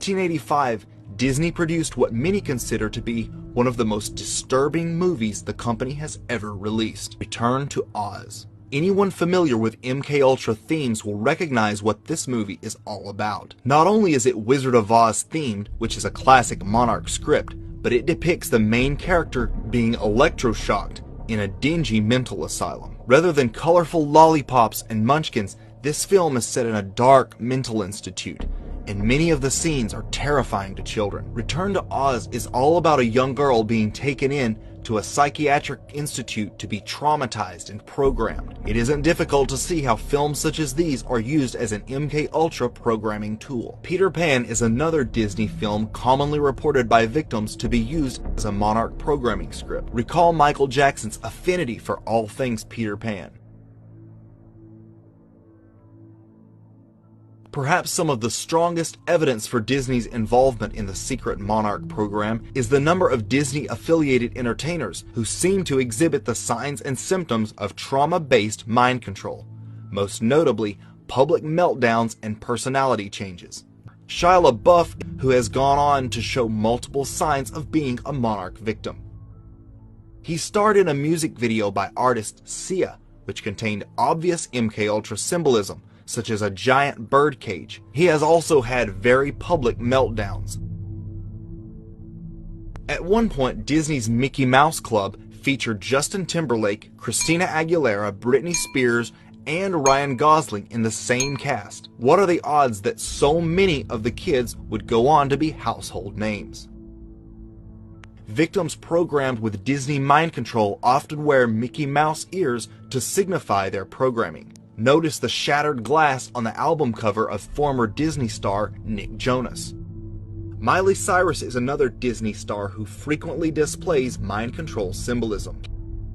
1985, Disney produced what many consider to be one of the most disturbing movies the company has ever released, Return to Oz. Anyone familiar with MKUltra themes will recognize what this movie is all about. Not only is it Wizard of Oz themed, which is a classic Monarch script, but it depicts the main character being electroshocked in a dingy mental asylum. Rather than colorful lollipops and munchkins, this film is set in a dark mental institute, and many of the scenes are terrifying to children. Return to Oz is all about a young girl being taken in to a psychiatric institute to be traumatized and programmed. It isn't difficult to see how films such as these are used as an MKUltra programming tool. Peter Pan is another Disney film commonly reported by victims to be used as a Monarch programming script. Recall Michael Jackson's affinity for all things Peter Pan. Perhaps some of the strongest evidence for Disney's involvement in the secret Monarch program is the number of Disney-affiliated entertainers who seem to exhibit the signs and symptoms of trauma-based mind control, most notably public meltdowns and personality changes. Shia LaBeouf, who has gone on to show multiple signs of being a Monarch victim. He starred in a music video by artist Sia, which contained obvious MKUltra symbolism, such as a giant bird cage. He has also had very public meltdowns. At one point, Disney's Mickey Mouse Club featured Justin Timberlake, Christina Aguilera, Britney Spears, and Ryan Gosling in the same cast. What are the odds that so many of the kids would go on to be household names? Victims programmed with Disney mind control often wear Mickey Mouse ears to signify their programming. Notice the shattered glass on the album cover of former Disney star Nick Jonas. Miley Cyrus is another Disney star who frequently displays mind control symbolism.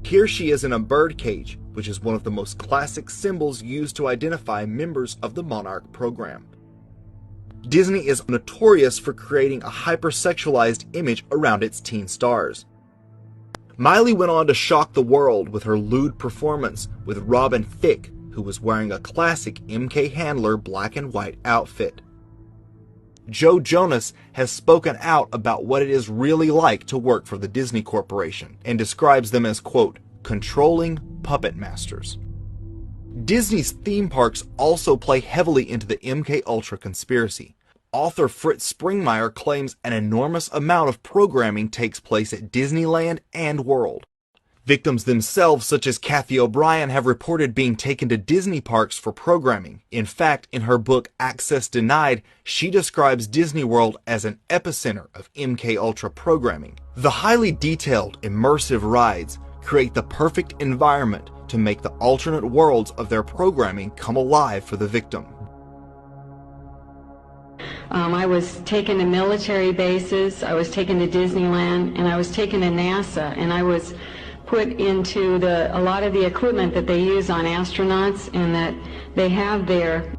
Here she is in a bird cage, which is one of the most classic symbols used to identify members of the Monarch program. Disney is notorious for creating a hypersexualized image around its teen stars. Miley went on to shock the world with her lewd performance with Robin Thicke, who was wearing a classic MK Handler black and white outfit. Joe Jonas has spoken out about what it is really like to work for the Disney Corporation and describes them as, quote, controlling puppet masters. Disney's theme parks also play heavily into the MKUltra conspiracy. Author Fritz Springmeier claims an enormous amount of programming takes place at Disneyland and World. Victims themselves, such as Kathy O'Brien, have reported being taken to Disney parks for programming. In fact, in her book Access Denied, she describes Disney World as an epicenter of MKUltra programming. The highly detailed, immersive rides create the perfect environment to make the alternate worlds of their programming come alive for the victim. I was taken to military bases, I was taken to Disneyland, and I was taken to NASA, and I was put into a lot of the equipment that they use on astronauts and that they have there.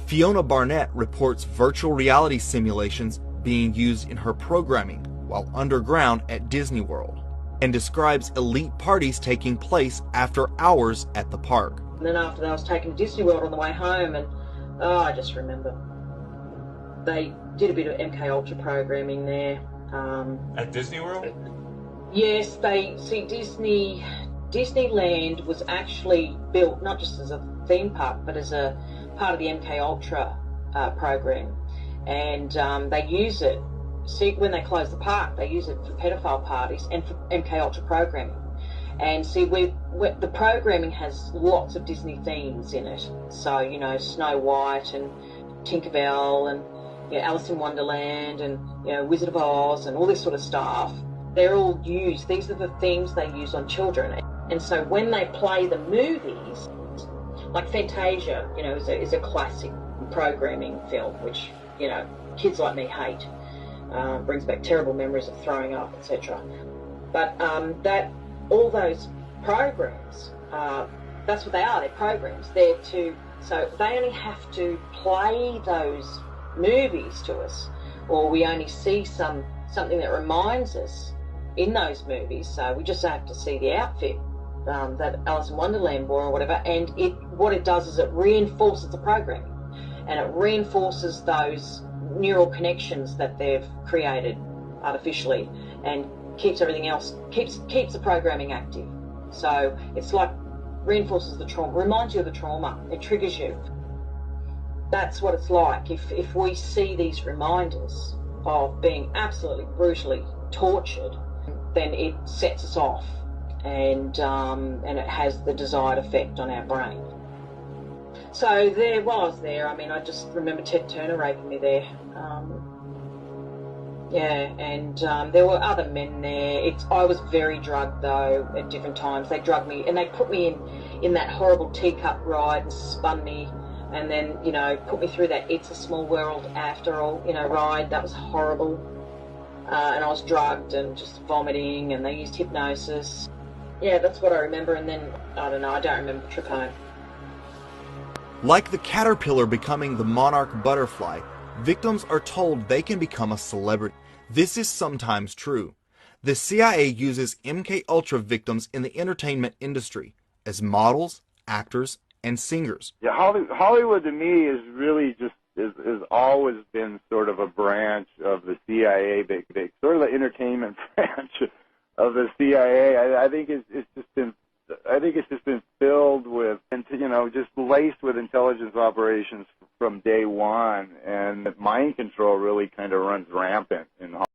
Fiona Barnett reports virtual reality simulations being used in her programming while underground at Disney World, and describes elite parties taking place after hours at the park. And then after that I was taken to Disney World on the way home, and I just remember they did a bit of MKUltra programming there. At Disney World? Yes, Disneyland was actually built not just as a theme park, but as a part of the MKUltra program, and they use it. See, when they close the park, they use it for pedophile parties and for MKUltra programming. And see, the programming has lots of Disney themes in it. So, you know, Snow White and Tinkerbell and, you know, Alice in Wonderland and, you know, Wizard of Oz and all this sort of stuff. They're all used. These are the themes they use on children. And so when they play the movies, like Fantasia, you know, is a classic programming film, which, you know, kids like me hate. Brings back terrible memories of throwing up, etc. But all those programs, that's what they are. They're programs. So they only have to play those movies to us, or we only see something that reminds us in those movies. So we just have to see the outfit that Alice in Wonderland wore or whatever, and what it does is it reinforces the programming, and it reinforces those neural connections that they've created artificially, and keeps everything else, keeps the programming active. So it's like reinforces the trauma, reminds you of the trauma, it triggers you. That's what it's like. If we see these reminders of being absolutely brutally tortured, then it sets us off, and it has the desired effect on our brain. So there, while I was there, I mean, I just remember Ted Turner raping me there. There were other men there. I was very drugged, though, at different times. They drugged me, and they put me in that horrible teacup ride and spun me, and then, put me through that It's a Small World After All, ride. That was horrible. And I was drugged and just vomiting, and they used hypnosis. Yeah, that's what I remember, and then, I don't know, I don't remember the trip home. Like the caterpillar becoming the monarch butterfly, victims are told they can become a celebrity. This is sometimes true. The CIA uses MKUltra victims in the entertainment industry as models, actors, and singers. Yeah, Hollywood to me is really just has always been sort of a branch of the CIA, sort of the entertainment branch of the CIA. I think it's just been filled with, and just laced with intelligence operations from day one, and mind control really kind of runs rampant in Hollywood.